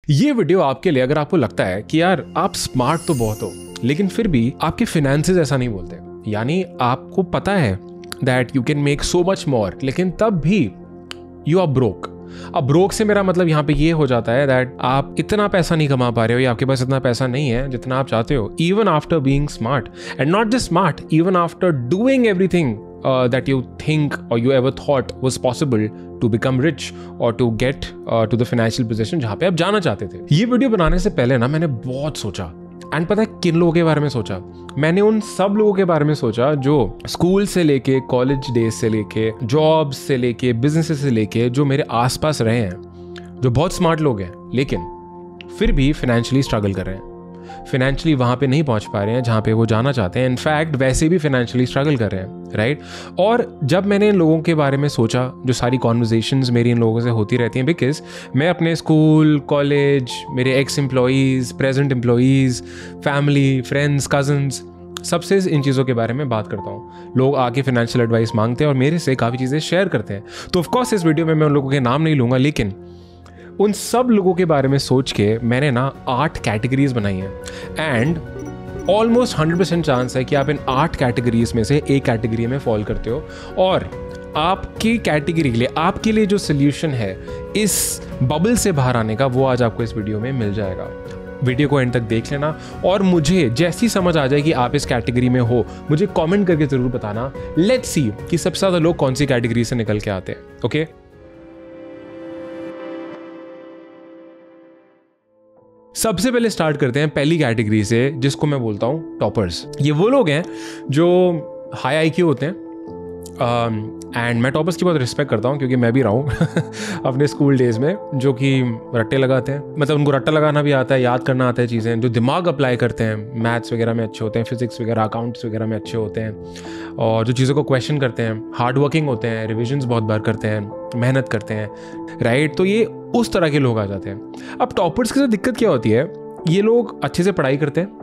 ये वीडियो आपके लिए अगर आपको लगता है कि यार आप स्मार्ट तो बहुत हो लेकिन फिर भी आपके फिनेंसेस ऐसा नहीं बोलते, यानी आपको पता है that you can make so much more लेकिन तब भी यू आर ब्रोक। अब ब्रोक से मेरा मतलब यहाँ पे ये हो जाता है दैट आप इतना पैसा नहीं कमा पा रहे हो या आपके पास इतना पैसा नहीं है जितना आप चाहते हो, even after being smart and not just smart, even after doing everything that you think or you ever thought was possible to become rich or to get to the financial position जहाँ पे आप जाना चाहते थे। ये video बनाने से पहले ना मैंने बहुत सोचा, एंड पता है किन लोगों के बारे में सोचा? मैंने उन सब लोगों के बारे में सोचा जो स्कूल से लेके, कॉलेज डेज से लेके, जॉब से लेके, बिजनेस से लेके, जो मेरे आसपास रहे हैं, जो बहुत स्मार्ट लोग हैं लेकिन फिर भी फाइनेंशियली स्ट्रगल कर रहे हैं, फाइनेंशियली वहाँ पे नहीं पहुँच पा रहे हैं जहाँ पे वो जाना चाहते हैं, इनफैक्ट वैसे भी फाइनेंशियली स्ट्रगल कर रहे हैं, राइट? और जब मैंने इन लोगों के बारे में सोचा, जो सारी कॉन्वर्जेशंस मेरी इन लोगों से होती रहती हैं, बिकॉज मैं अपने स्कूल, कॉलेज, मेरे x employees, present employees, family, friends, cousins, सबसे इन चीज़ों के बारे में बात करता हूँ। लोग आके फाइनेंशियल एडवाइस मांगते हैं और मेरे से काफ़ी चीज़ें शेयर करते हैं। तो ऑफकोर्स इस वीडियो में मैं उन लोगों के नाम नहीं लूँगा, लेकिन उन सब लोगों के बारे में सोच के मैंने ना 8 कैटेगरीज बनाई हैं, एंड ऑलमोस्ट 100% चांस है कि आप इन 8 कैटेगरीज में से एक कैटेगरी में फॉल करते हो, और आपकी कैटेगरी के लिए, आपके लिए जो सोल्यूशन है इस बबल से बाहर आने का, वो आज आपको इस वीडियो में मिल जाएगा। वीडियो को एंड तक देख लेना, और मुझे जैसी समझ आ जाए कि आप इस कैटेगरी में हो, मुझे कमेंट करके ज़रूर बताना। लेट्स सी कि सबसे ज़्यादा लोग कौन सी कैटेगरी से निकल के आते हैं। ओके, सबसे पहले स्टार्ट करते हैं पहली कैटेगरी से, जिसको मैं बोलता हूँ टॉपर्स। ये वो लोग हैं जो हाई आईक्यू होते हैं, एंड मैं टॉपर्स की बहुत रिस्पेक्ट करता हूँ क्योंकि मैं भी रहा हूँ अपने स्कूल डेज में, जो कि रट्टे लगाते हैं, मतलब उनको रट्टा लगाना भी आता है, याद करना आता है चीज़ें, जो दिमाग अप्लाई करते हैं, मैथ्स वगैरह में अच्छे होते हैं, फिजिक्स वगैरह, अकाउंट्स वगैरह में अच्छे होते हैं, और जो चीज़ों को क्वेश्चन करते हैं, हार्ड वर्किंग होते हैं, रिविजन्स बहुत बार करते हैं, मेहनत करते हैं, राइट? तो ये उस तरह के लोग आ जाते हैं। अब टॉपर्स के साथ दिक्कत क्या होती है, ये लोग अच्छे से पढ़ाई करते हैं,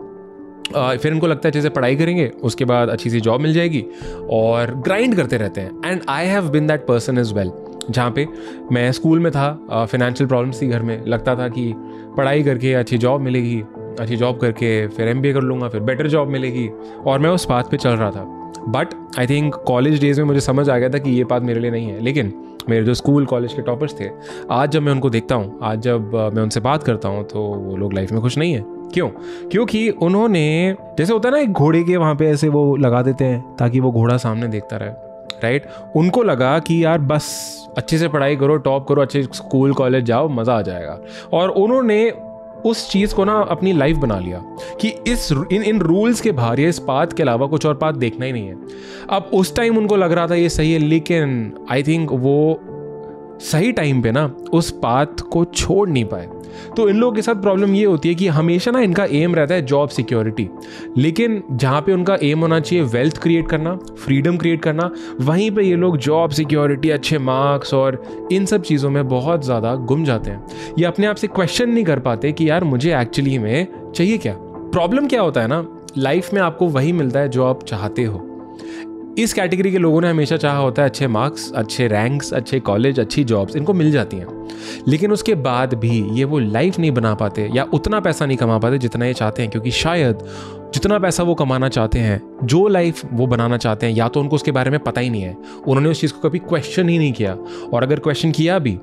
फिर इनको लगता है अच्छे से पढ़ाई करेंगे उसके बाद अच्छी सी जॉब मिल जाएगी, और ग्राइंड करते रहते हैं। And I have been that person as well, जहाँ पे मैं स्कूल में था, फाइनेंशियल प्रॉब्लम्स थी घर में, लगता था कि पढ़ाई करके अच्छी जॉब मिलेगी, अच्छी जॉब करके फिर MBA कर लूँगा, फिर बेटर जॉब मिलेगी, और मैं उस पाथ पे चल रहा था। But I think college days में मुझे समझ आ गया था कि ये पाथ मेरे लिए नहीं है। लेकिन मेरे जो स्कूल कॉलेज के टॉपर्स थे, आज जब मैं उनको देखता हूँ, आज जब मैं उनसे बात करता हूँ, तो वो लोग लाइफ में खुश नहीं है। क्यों? क्योंकि उन्होंने, जैसे होता है ना एक घोड़े के वहाँ पे ऐसे वो लगा देते हैं ताकि वो घोड़ा सामने देखता रहे, राइट? उनको लगा कि यार बस अच्छे से पढ़ाई करो, टॉप करो, अच्छे स्कूल कॉलेज जाओ, मज़ा आ जाएगा, और उन्होंने उस चीज़ को ना अपनी लाइफ बना लिया कि इन रूल्स के बाहर या इस पाथ के अलावा कुछ और पाथ देखना ही नहीं है। अब उस टाइम उनको लग रहा था ये सही है, लेकिन आई थिंक वो सही टाइम पे ना उस पाथ को छोड़ नहीं पाए। तो इन लोगों के साथ प्रॉब्लम ये होती है कि हमेशा ना इनका एम रहता है जॉब सिक्योरिटी, लेकिन जहाँ पे उनका एम होना चाहिए वेल्थ क्रिएट करना, फ्रीडम क्रिएट करना, वहीं पे ये लोग जॉब सिक्योरिटी, अच्छे मार्क्स और इन सब चीज़ों में बहुत ज़्यादा गुम जाते हैं। ये अपने आप से क्वेश्चन नहीं कर पाते कि यार मुझे एक्चुअली में चाहिए क्या। प्रॉब्लम क्या होता है ना, लाइफ में आपको वही मिलता है जो आप चाहते हो। इस कैटेगरी के लोगों ने हमेशा चाहा होता है अच्छे मार्क्स, अच्छे रैंक्स, अच्छे कॉलेज, अच्छी जॉब्स, इनको मिल जाती हैं, लेकिन उसके बाद भी ये वो लाइफ नहीं बना पाते या उतना पैसा नहीं कमा पाते जितना ये चाहते हैं, क्योंकि शायद जितना पैसा वो कमाना चाहते हैं, जो लाइफ वो बनाना चाहते हैं, या तो उनको उसके बारे में पता ही नहीं है, उन्होंने उस चीज़ को कभी क्वेश्चन ही नहीं किया, और अगर क्वेश्चन किया भी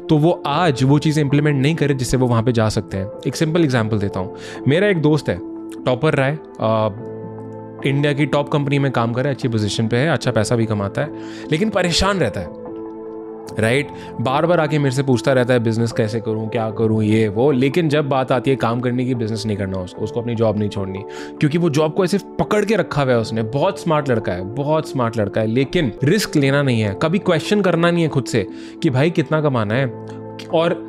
तो वो आज वो चीज़ें इंप्लीमेंट नहीं करे जिससे वो वहाँ पर जा सकते हैं। एक सिंपल एग्जाम्पल देता हूँ। मेरा एक दोस्त है, टॉपर रहा है, इंडिया की टॉप कंपनी में काम कर रहा है, अच्छी पोजीशन पे है, अच्छा पैसा भी कमाता है, लेकिन परेशान रहता है, राइट? बार बार आके मेरे से पूछता रहता है बिजनेस कैसे करूं, क्या करूं, ये वो, लेकिन जब बात आती है काम करने की, बिजनेस नहीं करना उसको अपनी जॉब नहीं छोड़नी, क्योंकि वो जॉब को ऐसे पकड़ के रखा हुआ है उसने। बहुत स्मार्ट लड़का है, बहुत स्मार्ट लड़का है, लेकिन रिस्क लेना नहीं है, कभी क्वेश्चन करना नहीं है खुद से कि भाई कितना कमाना है और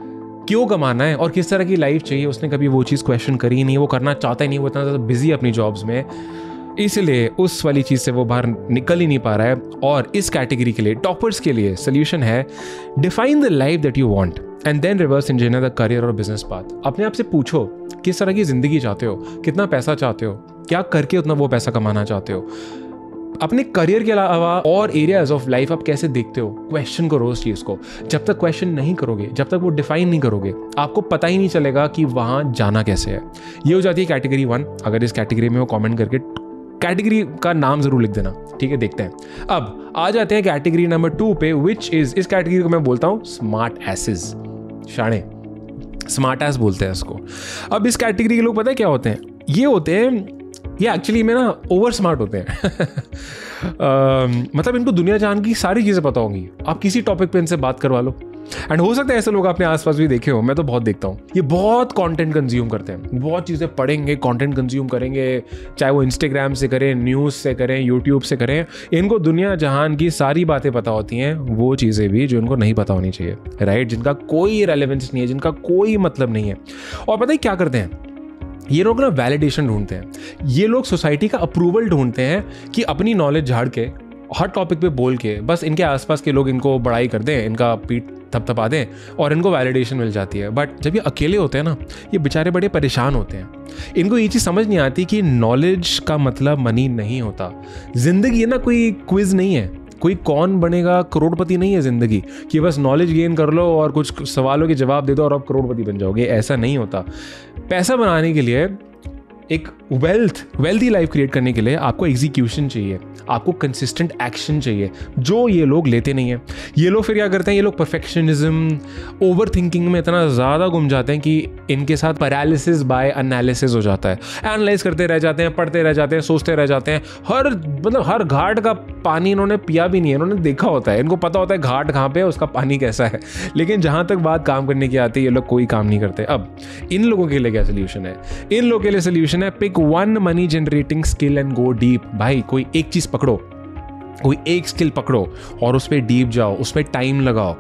क्यों कमाना है और किस तरह की लाइफ चाहिए। उसने कभी वो चीज़ क्वेश्चन करी ही नहीं, वो करना चाहता ही नहीं, वो इतना ज़्यादा बिजी है अपनी जॉब्स में, इसलिए उस वाली चीज़ से वो बाहर निकल ही नहीं पा रहा है। और इस कैटेगरी के लिए, टॉपर्स के लिए सोल्यूशन है, define the life that you want and then reverse engineer the career और बिजनेस पाथ। अपने आप से पूछो किस तरह की ज़िंदगी चाहते हो, कितना पैसा चाहते हो, क्या करके उतना वो पैसा कमाना चाहते हो, अपने करियर के अलावा और एरियाज ऑफ लाइफ आप कैसे देखते हो, क्वेश्चन करो उस चीज़ को। जब तक क्वेश्चन नहीं करोगे, जब तक वो डिफाइन नहीं करोगे, आपको पता ही नहीं चलेगा कि वहाँ जाना कैसे है। ये हो जाती है कैटेगरी 1। अगर इस कैटेगरी में वो कमेंट करके कैटेगरी का नाम जरूर लिख देना, ठीक है। देखते हैं, अब आ जाते हैं कैटेगरी नंबर 2 पे, विच इज, इस कैटेगरी को मैं बोलता हूँ स्मार्ट एसेस, शाणे, स्मार्ट एस बोलते हैं इसको। अब इस कैटेगरी के लोग पता है क्या होते हैं, ये होते हैं, ये एक्चुअली में ना ओवर स्मार्ट होते हैं मतलब इनको दुनिया जान की सारी चीज़ें पता होंगी, आप किसी टॉपिक पे इनसे बात करवा लो। एंड हो सकता है ऐसे लोग अपने आसपास भी देखे हो, मैं तो बहुत देखता हूँ। ये बहुत कंटेंट कंज्यूम करते हैं, बहुत चीज़ें पढ़ेंगे, कंटेंट कंज्यूम करेंगे, चाहे वो इंस्टाग्राम से करें, न्यूज़ से करें, यूट्यूब से करें। इनको दुनिया जहान की सारी बातें पता होती हैं, वो चीज़ें भी जो इनको नहीं पता होनी चाहिए, राइट, जिनका कोई रेलेवेंस नहीं है, जिनका कोई मतलब नहीं है। और पता है क्या करते हैं ये लोग ना, वैलिडेशन ढूंढते हैं। ये लोग सोसाइटी का अप्रूवल ढूंढते हैं कि अपनी नॉलेज झाड़ के, हर टॉपिक पे बोल के, बस इनके आसपास के लोग इनको बड़ाई कर दें, इनका पीठ थपथपा दें और इनको वैलिडेशन मिल जाती है। बट जब ये अकेले होते हैं ना, ये बेचारे बड़े परेशान होते हैं। इनको ये चीज़ समझ नहीं आती कि नॉलेज का मतलब मनी नहीं होता। जिंदगी ना कोई क्विज नहीं है, कोई कौन बनेगा करोड़पति नहीं है ज़िंदगी कि बस नॉलेज गेन कर लो और कुछ सवालों के जवाब दे दो और आप करोड़पति बन जाओगे। ऐसा नहीं होता। पैसा बनाने के लिए, एक वेल्थी लाइफ क्रिएट करने के लिए आपको एग्जीक्यूशन चाहिए, आपको कंसिस्टेंट एक्शन चाहिए, जो ये लोग लेते नहीं हैं। ये लोग फिर क्या करते हैं, ये लोग परफेक्शनिज्म, ओवर थिंकिंग में इतना ज़्यादा गुम जाते हैं कि इनके साथ पैरालिसिस बाय एनालिसिस हो जाता है। एनालाइज करते रह जाते हैं, पढ़ते रह जाते हैं, सोचते रह जाते हैं। हर घाट का पानी इन्होंने पिया भी नहीं है, इन्होंने देखा होता है, इनको पता होता है घाट कहाँ पे है, उसका पानी कैसा है, लेकिन जहाँ तक बात काम करने की आती है ये लोग कोई काम नहीं करते। अब इन लोगों के लिए क्या सोल्यूशन है? इन लोगों के लिए सोल्यूशन है, pick one money generating skill and go deep. भाई कोई एक चीज पकड़ो, कोई एक स्किल पकड़ो और उस पर डीप जाओ, उस पर टाइम लगाओ।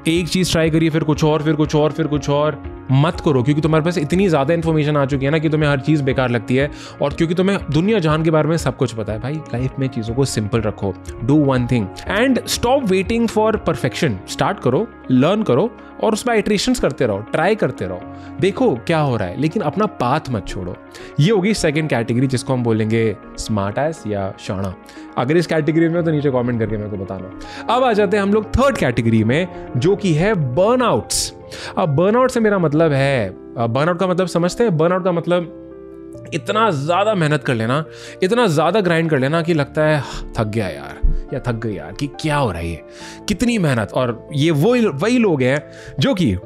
एक चीज ट्राई करिए, फिर कुछ और, फिर कुछ और, फिर कुछ और मत करो, क्योंकि तुम्हारे पास इतनी ज्यादा इन्फॉर्मेशन आ चुकी है ना कि तुम्हें हर चीज बेकार लगती है, और क्योंकि तुम्हें दुनिया जहान के बारे में सब कुछ पता है। भाई लाइफ में चीजों को सिंपल रखो, do one thing and stop waiting for perfection. Start करो, लर्न करो और उसमें इटरेशंस करते रहो, ट्राई करते रहो, देखो क्या हो रहा है, लेकिन अपना पाथ मत छोड़ो। ये होगी सेकंड कैटेगरी, जिसको हम बोलेंगे स्मार्ट एस या शाना। अगर इस कैटेगरी में हो तो नीचे कमेंट करके मेरे को बताना। अब आ जाते हैं हम लोग थर्ड कैटेगरी में, जो कि है बर्नआउट्स। अब बर्नआउट से मेरा मतलब है, बर्नआउट का मतलब समझते हैं? बर्नआउट का मतलब इतना ज़्यादा मेहनत कर लेना, इतना ज़्यादा ग्राइंड कर लेना कि लगता है थक गया यार, या थक गई यार, कि क्या हो रहा है, ये कितनी मेहनत। और ये वही लोग हैं जो कि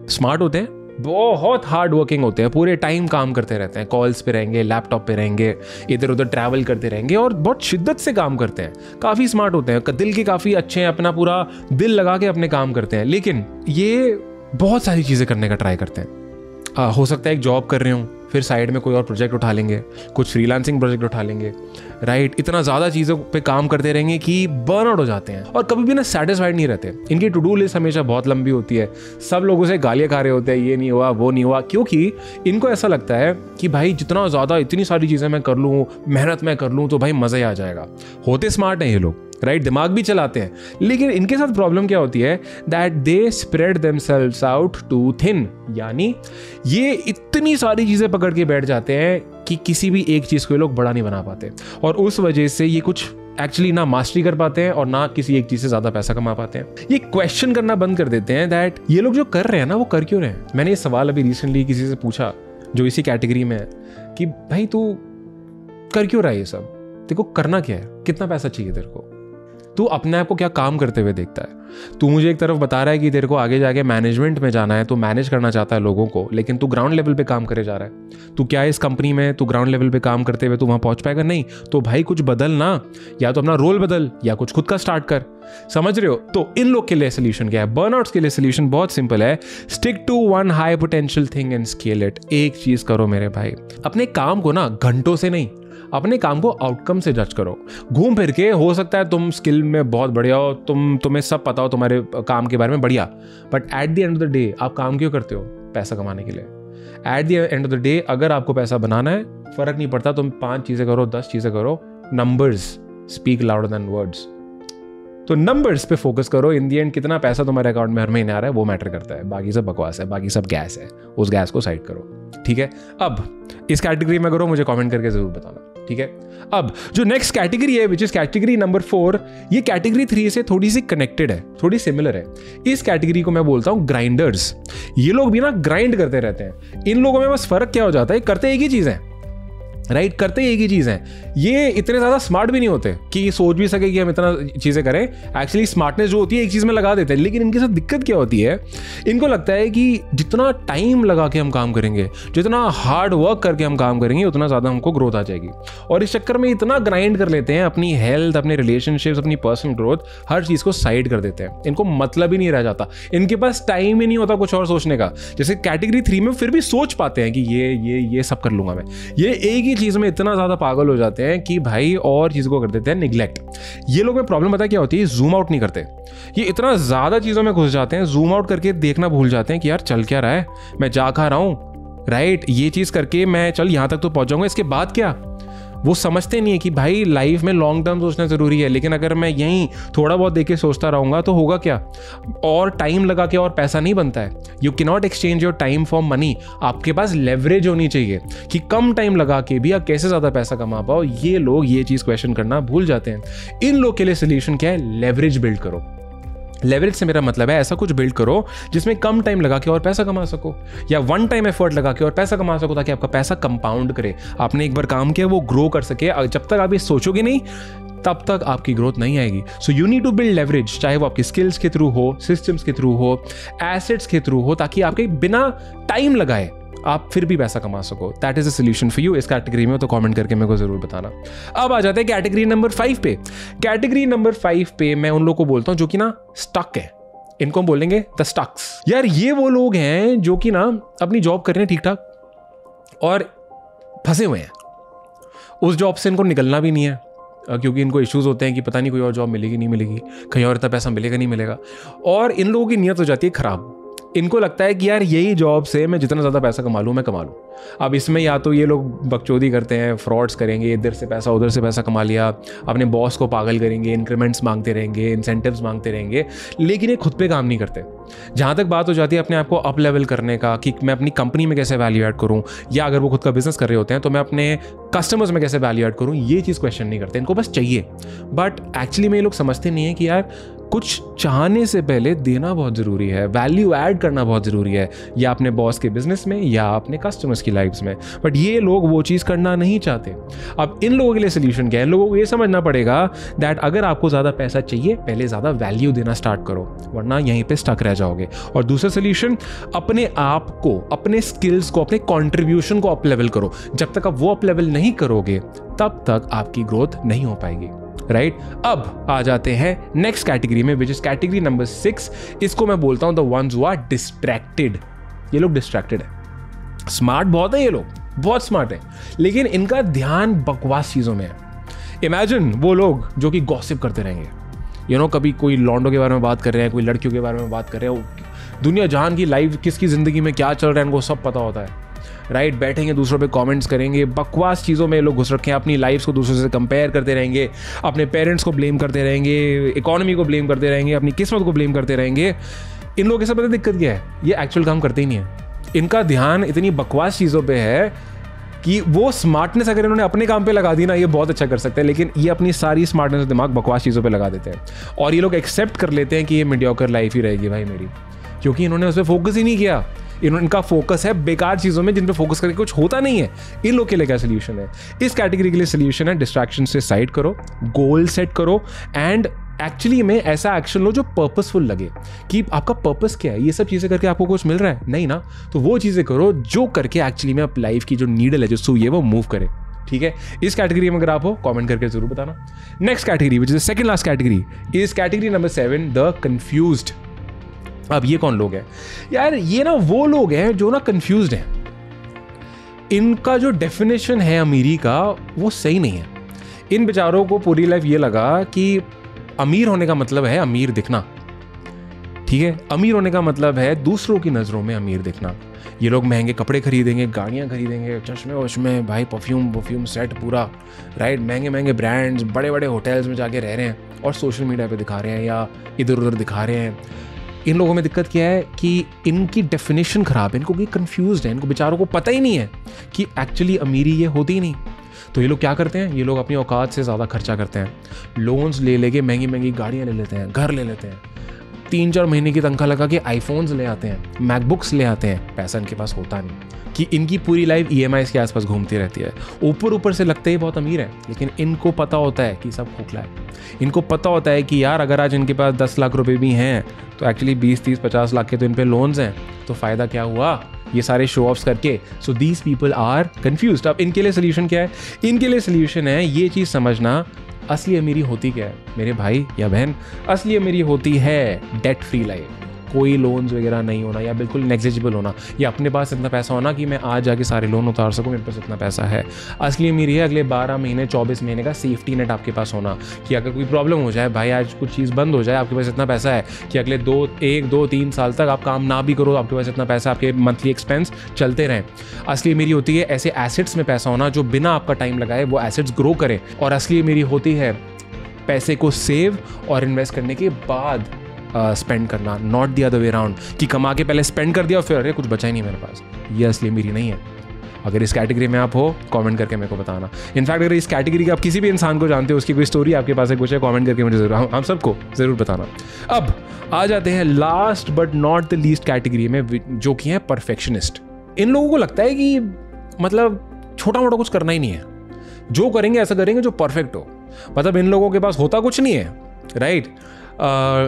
स्मार्ट होते हैं, बहुत हार्ड वर्किंग होते हैं, पूरे टाइम काम करते रहते हैं, कॉल्स पे रहेंगे, लैपटॉप पे रहेंगे, इधर उधर ट्रैवल करते रहेंगे और बहुत शिद्दत से काम करते हैं। काफ़ी स्मार्ट होते हैं, दिल के काफ़ी अच्छे हैं, अपना पूरा दिल लगा के अपने काम करते हैं। लेकिन ये बहुत सारी चीज़ें करने का ट्राई करते हैं। हो सकता है एक जॉब कर रहे हूँ, फिर साइड में कोई और प्रोजेक्ट उठा लेंगे, कुछ फ्रीलांसिंग प्रोजेक्ट उठा लेंगे, राइट। इतना ज़्यादा चीज़ों पे काम करते रहेंगे कि बर्नआउट हो जाते हैं और कभी भी ना सेटिस्फाइड नहीं रहते। इनकी टू डू लिस्ट हमेशा बहुत लंबी होती है, सब लोगों से गालियाँ खा रहे होते हैं, ये नहीं हुआ, वो नहीं हुआ, क्योंकि इनको ऐसा लगता है कि भाई जितना ज़्यादा इतनी सारी चीज़ें मैं कर लूँ, मेहनत मैं कर लूँ तो भाई मज़ा ही आ जाएगा। होते स्मार्ट हैं ये लोग, राइट, दिमाग भी चलाते हैं, लेकिन इनके साथ प्रॉब्लम क्या होती है, that they spread themselves out too thin. यानी ये इतनी सारी चीज़ें पकड़ के बैठ जाते हैं कि किसी भी एक चीज़ को ये लोग बड़ा नहीं बना पाते, और उस वजह से ये कुछ एक्चुअली ना मास्टरी कर पाते हैं और ना किसी एक चीज़ से ज़्यादा पैसा कमा पाते हैं। ये क्वेश्चन करना बंद कर देते हैं दैट ये लोग जो कर रहे हैं ना वो कर क्यों रहे हैं। मैंने ये सवाल अभी रिसेंटली किसी से पूछा जो इसी कैटेगरी में है कि भाई तू कर क्यों रहा है ये सब, तेरे को करना क्या है, कितना पैसा चाहिए तेरे को, तू अपने आप को क्या काम करते हुए देखता है। तू मुझे एक तरफ बता रहा है कि तेरे को आगे जाके मैनेजमेंट में जाना है, तू मैनेज करना चाहता है लोगों को, लेकिन तू ग्राउंड लेवल पे काम करे जा रहा है। तू क्या इस कंपनी में तू ग्राउंड लेवल पे काम करते हुए तू वहां पहुंच पाएगा? नहीं। तो भाई कुछ बदल ना, या तो अपना रोल बदल या कुछ खुद का स्टार्ट कर। समझ रहे हो? तो इन लोग के लिए सोल्यूशन क्या है? बर्नआउट्स के लिए सोल्यूशन बहुत सिंपल है, stick to one high potential thing and scale it. एक चीज करो मेरे भाई, अपने काम को ना घंटों से नहीं, अपने काम को आउटकम से जज करो। घूम फिर के हो सकता है तुम स्किल में बहुत बढ़िया हो, तुम्हें सब पता हो तुम्हारे काम के बारे में, बढ़िया, but at the end of the day आप काम क्यों करते हो? पैसा कमाने के लिए। At the end of the day अगर आपको पैसा बनाना है, फर्क नहीं पड़ता तुम 5 चीजें करो, 10 चीजें करो, numbers speak louder than words. तो नंबर्स पे फोकस करो। इन दी एंड कितना पैसा तुम्हारे अकाउंट में हर महीने आ रहा है वो मैटर करता है, बाकी सब बकवास है, बाकी सब गैस है, उस गैस को साइड करो, ठीक है। अब इस कैटेगरी में करो, मुझे कमेंट करके जरूर बताना। ठीक है। अब जो नेक्स्ट कैटेगरी है विच इज कैटेगरी नंबर 4, ये कैटेगरी 3 से थोड़ी सी कनेक्टेड है, थोड़ी सिमिलर है। इस कैटेगरी को मैं बोलता हूं ग्राइंडर्स। ये लोग भी ना ग्राइंड करते रहते हैं। इन लोगों में बस फर्क क्या हो जाता है, करते एक ही चीज है, राइट, करते एक ही चीज है। ये इतने ज्यादा स्मार्ट भी नहीं होते कि सोच भी सके कि हम इतना चीजें करें। एक्चुअली स्मार्टनेस जो होती है एक चीज में लगा देते हैं। लेकिन इनके साथ दिक्कत क्या होती है, इनको लगता है कि जितना टाइम लगा के हम काम करेंगे, जितना हार्ड वर्क करके हम काम करेंगे, उतना ज्यादा हमको ग्रोथ आ जाएगी। और इस चक्कर में इतना ग्राइंड कर लेते हैं, अपनी हेल्थ, अपने रिलेशनशिप्स, अपनी पर्सनल ग्रोथ, हर चीज को साइड कर देते हैं। इनको मतलब ही नहीं रह जाता, इनके पास टाइम ही नहीं होता कुछ और सोचने का। जैसे कैटेगरी 3 में फिर भी सोच पाते हैं कि ये सब कर लूंगा मैं। ये एक ही चीज में इतना ज्यादा पागल हो जाते हैं कि भाई और चीज को कर देते हैं निगलेक्ट। ये लोग में प्रॉब्लम पता है क्या होती है, जूम आउट नहीं करते। ये इतना ज्यादा चीजों में घुस जाते हैं, जूम आउट करके देखना भूल जाते हैं कि यार चल क्या रहा है, मैं जा कहाँ रहा हूं, राइट, ये चीज करके मैं चल यहां तक तो पहुंच जाऊंगा, इसके बाद क्या। वो समझते नहीं है कि भाई लाइफ में लॉन्ग टर्म सोचना जरूरी है। लेकिन अगर मैं यहीं थोड़ा बहुत देख के सोचता रहूंगा तो होगा क्या, और टाइम लगा के और पैसा नहीं बनता है। You can not exchange your time for money. आपके पास लेवरेज होनी चाहिए कि कम टाइम लगा के भी आप कैसे ज्यादा पैसा कमा पाओ। ये लोग ये चीज क्वेश्चन करना भूल जाते हैं। इन लोग के लिए सोल्यूशन क्या है, लेवरेज बिल्ड करो। लेवरेज से मेरा मतलब है ऐसा कुछ बिल्ड करो जिसमें कम टाइम लगा के और पैसा कमा सको, या वन टाइम एफर्ट लगा के और पैसा कमा सको, ताकि आपका पैसा कंपाउंड करे। आपने एक बार काम किया वो ग्रो कर सके। जब तक आप ये सोचोगे नहीं तब तक आपकी ग्रोथ नहीं आएगी। So you need to build leverage, चाहे वो आपकी स्किल्स के थ्रू हो, सिस्टम्स के थ्रू हो, एसेट्स के थ्रू हो, ताकि आपके बिना टाइम लगाए आप फिर भी पैसा कमा सको। That is a solution for you. इस कैटेगरी में तो कमेंट करके मेरे को जरूर बताना। अब आ जाते हैं कैटेगरी नंबर 5 पे। कैटेगरी नंबर 5 पे मैं उन लोगों को बोलता हूं जो कि ना स्टक है। इनको हम बोलेंगे द स्टक्स। यार ये वो लोग हैं जो कि ना अपनी जॉब कर रहे हैं ठीक ठाक और फंसे हुए हैं। उस जॉब से इनको निकलना भी नहीं है क्योंकि इनको इश्यूज होते हैं कि पता नहीं कोई और जॉब मिलेगी नहीं मिलेगी, कहीं और इतना पैसा मिलेगा नहीं मिलेगा। और इन लोगों की नीयत हो जाती है खराब। इनको लगता है कि यार यही जॉब से मैं जितना ज़्यादा पैसा कमा लूँ मैं कमा लूँ। अब इसमें या तो ये लोग बकचोदी करते हैं, फ्रॉड्स करेंगे, इधर से पैसा उधर से पैसा कमा लिया, अपने बॉस को पागल करेंगे, इंक्रीमेंट्स मांगते रहेंगे, इंसेंटिव्स मांगते रहेंगे, लेकिन ये खुद पे काम नहीं करते। जहाँ तक बात हो जाती है अपने आप को अप लेवल करने का कि मैं अपनी कंपनी में कैसे वैल्यू ऐड करूँ, या अगर वो खुद का बिजनेस कर रहे होते हैं तो मैं अपने कस्टमर्स में कैसे वैल्यू ऐड करूँ, ये चीज़ क्वेश्चन नहीं करते। इनको बस चाहिए। बट एक्चुअली में ये लोग समझते नहीं है कि यार कुछ चाहने से पहले देना बहुत ज़रूरी है, वैल्यू ऐड करना बहुत ज़रूरी है, या अपने बॉस के बिजनेस में या अपने कस्टमर्स की लाइफ्स में। बट ये लोग वो चीज़ करना नहीं चाहते। अब इन लोगों के लिए सोल्यूशन क्या है, इन लोगों को ये समझना पड़ेगा दैट अगर आपको ज़्यादा पैसा चाहिए पहले ज़्यादा वैल्यू देना स्टार्ट करो, वरना यहीं पे स्टक रह जाओगे। और दूसरा सोल्यूशन, अपने आप को, अपने स्किल्स को, अपने कॉन्ट्रीब्यूशन को अप लेवल करो। जब तक आप वो अप लेवल नहीं करोगे तब तक आपकी ग्रोथ नहीं हो पाएगी, राइट। अब आ जाते हैं नेक्स्ट कैटेगरी में विच इज कैटेगरी नंबर 6। इसको मैं बोलता हूं the ones who are distracted. ये लोग डिस्ट्रैक्टेड है। स्मार्ट बहुत है, ये लोग बहुत स्मार्ट है, लेकिन इनका ध्यान बकवास चीजों में है। इमेजिन वो लोग जो कि गॉसिप करते रहेंगे, कभी कोई लॉन्डो के बारे में बात कर रहे हैं, कोई लड़कियों के बारे में बात कर रहे हैं, दुनिया जहान की लाइफ किसकी जिंदगी में क्या चल रहा है इनको सब पता होता है, राइट। बैठेंगे दूसरों पे कमेंट्स करेंगे, बकवास चीज़ों में लोग घुस रखे हैं, अपनी लाइफ को दूसरों से कंपेयर करते रहेंगे, अपने पेरेंट्स को ब्लेम करते रहेंगे, इकोनॉमी को ब्लेम करते रहेंगे, अपनी किस्मत को ब्लेम करते रहेंगे। इन लोगों के साथ पता दिक्कत क्या है, ये एक्चुअल काम करते ही नहीं है। इनका ध्यान इतनी बकवास चीज़ों पर है कि वो स्मार्टनेस अगर इन्होंने अपने काम पे लगा दी ना, ये बहुत अच्छा कर सकते हैं, लेकिन ये अपनी सारी स्मार्टनेस दिमाग बकवास चीज़ों पे लगा देते हैं। और ये लोग एक्सेप्ट कर लेते हैं कि ये मीडियोकर लाइफ ही रहेगी भाई मेरी, क्योंकि इन्होंने उस पर फोकस ही नहीं किया। इनका फोकस है बेकार चीज़ों में जिन पे फोकस करके कुछ होता नहीं है। इन लोग के लिए क्या सोल्यूशन है, इस कैटेगरी के लिए सोल्यूशन है डिस्ट्रैक्शन से साइड करो, गोल सेट करो, एंड एक्चुअली में ऐसा एक्शन लो जो पर्पसफुल लगे कि आपका पर्पस क्या है। ये सब चीज़ें करके आपको कुछ मिल रहा है नहीं ना, तो वो चीज़ें करो जो करके एक्चुअली में आप लाइफ की जो नीडल है, जो सुई है, वो मूव करे, ठीक है। इस कैटेगरी में अगर आप हो कमेंट करके जरूर बताना। Next category which is second last category is category number 7, the confused. अब ये कौन लोग हैं यार, ये ना वो लोग हैं जो ना कंफ्यूज्ड हैं। इनका जो डेफिनेशन है अमीरी का वो सही नहीं है। इन बेचारों को पूरी लाइफ ये लगा कि अमीर होने का मतलब है अमीर दिखना, ठीक है। अमीर होने का मतलब है दूसरों की नज़रों में अमीर दिखना। ये लोग महंगे कपड़े खरीदेंगे, गाड़ियाँ खरीदेंगे, चश्मे वश्मे, भाई परफ्यूम सेट पूरा, राइट, महंगे महंगे ब्रांड्स, बड़े बड़े होटल्स में जाके रह रहे हैं और सोशल मीडिया पे दिखा रहे हैं या इधर उधर दिखा रहे हैं। इन लोगों में दिक्कत क्या है कि इनकी डेफिनेशन खराब है, इनको कंफ्यूज्ड है, इनको बेचारों को पता ही नहीं है कि एक्चुअली अमीरी ये होती ही नहीं। तो ये लोग क्या करते हैं, ये लोग अपनी औकात से ज़्यादा खर्चा करते हैं, लोन्स ले लेके महंगी महंगी गाड़ियाँ ले लेते हैं, घर ले लेते हैं, 3-4 महीने की तनख्वाह लगा के आईफोन्स ले आते हैं, मैकबुक्स ले आते हैं, पैसा इनके पास होता नहीं कि इनकी पूरी लाइफ EMIs के आसपास घूमती रहती है। ऊपर से लगते ही बहुत अमीर है, लेकिन इनको पता होता है कि सब खोखला है। इनको पता होता है कि यार अगर आज इनके पास 10 लाख रुपए भी हैं तो एक्चुअली 20-30-50 लाख के तो इन पे लोन्स हैं, तो फ़ायदा क्या हुआ ये सारे शो ऑफ्स करके। So these people are confused. अब इनके लिए सोल्यूशन क्या है? इनके लिए सोल्यूशन है ये चीज़ समझना, असली अमीरी होती क्या है मेरे भाई या बहन? असली अमीरी होती है डेट फ्री लाइफ, कोई लोन्स वगैरह नहीं होना या बिल्कुल नेग्लिजिबल होना, या अपने पास इतना पैसा होना कि मैं आज जाके सारे लोन उतार सकूं, मेरे पास इतना पैसा है। असली अमीरी है अगले 12 महीने 24 महीने का सेफ्टी नेट आपके पास होना, कि अगर कोई प्रॉब्लम हो जाए, भाई आज कुछ चीज़ बंद हो जाए, आपके पास इतना पैसा है कि अगले 1-2-3 साल तक आप काम ना भी करो, आपके पास इतना पैसा, आपके मंथली एक्सपेंस चलते रहें। असली अमीरी होती है ऐसे एसेट्स में पैसा होना जो बिना आपका टाइम लगाए वो एसेट्स ग्रो करें। और असली अमीरी होती है पैसे को सेव और इन्वेस्ट करने के बाद स्पेंड करना, not the other way around, कि कमा के पहले स्पेंड कर दिया और फिर अरे कुछ बचा ही नहीं मेरे पास। ये असली अमीरी नहीं है। अगर इस कैटेगरी में आप हो, कमेंट करके मेरे को बताना। इनफैक्ट अगर इस कैटेगरी के आप किसी भी इंसान को जानते हो, उसकी कोई स्टोरी आपके पास है, कुछ है, कमेंट करके मुझे जरूर, हम सबको ज़रूर बताना। अब आ जाते हैं last but not the least category में, जो कि है परफेक्शनिस्ट। इन लोगों को लगता है कि मतलब छोटा मोटा कुछ करना ही नहीं है, जो करेंगे ऐसा करेंगे जो परफेक्ट हो। मतलब इन लोगों के पास होता कुछ नहीं है, राइट?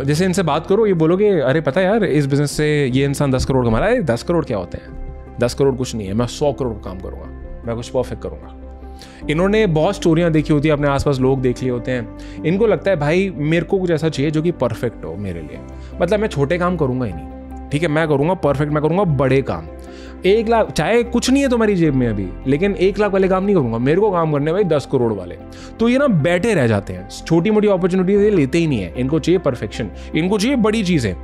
जैसे इनसे बात करो, ये बोलोगे अरे पता है यार इस बिजनेस से ये इंसान 10 करोड़ कमा रहा है। 10 करोड़ क्या होते हैं? 10 करोड़ कुछ नहीं है, मैं 100 करोड़ का काम करूँगा, मैं कुछ परफेक्ट करूँगा। इन्होंने बहुत स्टोरियाँ देखी होती है, अपने आसपास लोग देख लिए होते हैं। इनको लगता है भाई मेरे को कुछ ऐसा चाहिए जो कि परफेक्ट हो मेरे लिए। मतलब मैं छोटे काम करूँगा ही नहीं, ठीक है, मैं करूँगा परफेक्ट, मैं करूँगा बड़े काम। 1 लाख चाहे कुछ नहीं है तुम्हारी जेब में अभी, लेकिन 1 लाख वाले काम नहीं करूंगा, मेरे को काम करने भाई 10 करोड़ वाले। तो ये ना बैठे रह जाते हैं, छोटी मोटी अपॉर्चुनिटी लेते ही नहीं है। इनको चाहिए परफेक्शन, इनको चाहिए बड़ी चीजें।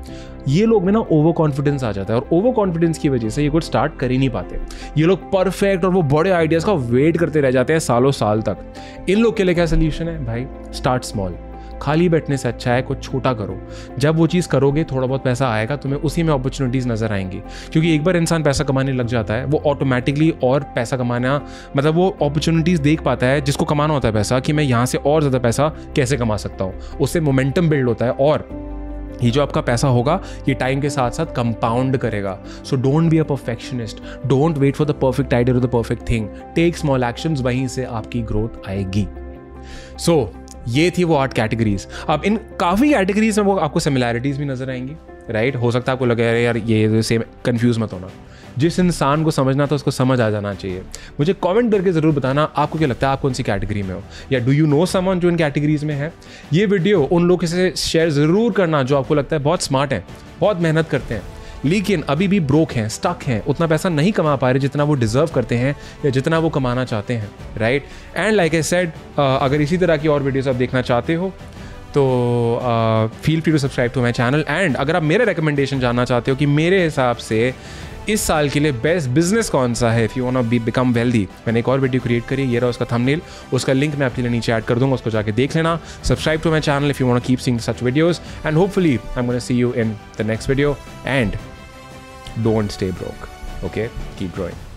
ये लोग में ना ओवर कॉन्फिडेंस आ जाता है, और ओवर कॉन्फिडेंस की वजह से ये कुछ स्टार्ट कर ही नहीं पाते। ये लोग परफेक्ट और वो बड़े आइडियाज का वेट करते रह जाते हैं सालों साल तक। इन लोग के लिए क्या सोल्यूशन है भाई? Start small. खाली बैठने से अच्छा है कुछ छोटा करो। जब वो चीज़ करोगे थोड़ा बहुत पैसा आएगा, तुम्हें उसी में अपॉर्चुनिटीज़ नजर आएंगी। क्योंकि एक बार इंसान पैसा कमाने लग जाता है, वो ऑटोमेटिकली और पैसा कमाना, मतलब वो अपॉर्चुनिटीज़ देख पाता है जिसको कमाना होता है पैसा, कि मैं यहाँ से और ज़्यादा पैसा कैसे कमा सकता हूँ। उससे मोमेंटम बिल्ड होता है, और ये जो आपका पैसा होगा ये टाइम के साथ साथ कंपाउंड करेगा। So don't be a perfectionist, don't wait for the perfect idea और the perfect thing, take small actions, वहीं से आपकी ग्रोथ आएगी। सो ये थी वो 8 कैटेगरीज। अब इन काफ़ी कैटेगरीज में वो आपको सिमिलैरिटीज़ भी नजर आएंगी, राइट? हो सकता है आपको लगे यार ये सेम, कंफ्यूज मत होना। जिस इंसान को समझना था उसको समझ आ जाना चाहिए। मुझे कमेंट करके ज़रूर बताना आपको क्या लगता है, आप कौन सी कैटेगरी में हो, या डू यू नो समवन जो इन कैटेगरीज में है। ये वीडियो उन लोगों से शेयर ज़रूर करना जो आपको लगता है बहुत स्मार्ट है, बहुत मेहनत करते हैं, लेकिन अभी भी ब्रोक हैं, स्टक हैं, उतना पैसा नहीं कमा पा रहे जितना वो डिजर्व करते हैं या जितना वो कमाना चाहते हैं, right? And like I said, अगर इसी तरह की और वीडियोस आप देखना चाहते हो तो feel free to subscribe to my channel. And अगर आप मेरा रिकमेंडेशन जानना चाहते हो कि मेरे हिसाब से इस साल के लिए बेस्ट बिजनेस कौन सा है, if you want to become wealthy, मैंने एक और वीडियो क्रिएट करी, ये रहा उसका थंबनेल, उसका लिंक मैं आपके लिए नीचे ऐड कर दूंगा, उसको जाके देख लेना। Subscribe to my channel if you want to keep seeing such videos, and hopefully I am gonna see you in the next video, and don't stay broke, okay? Keep growing.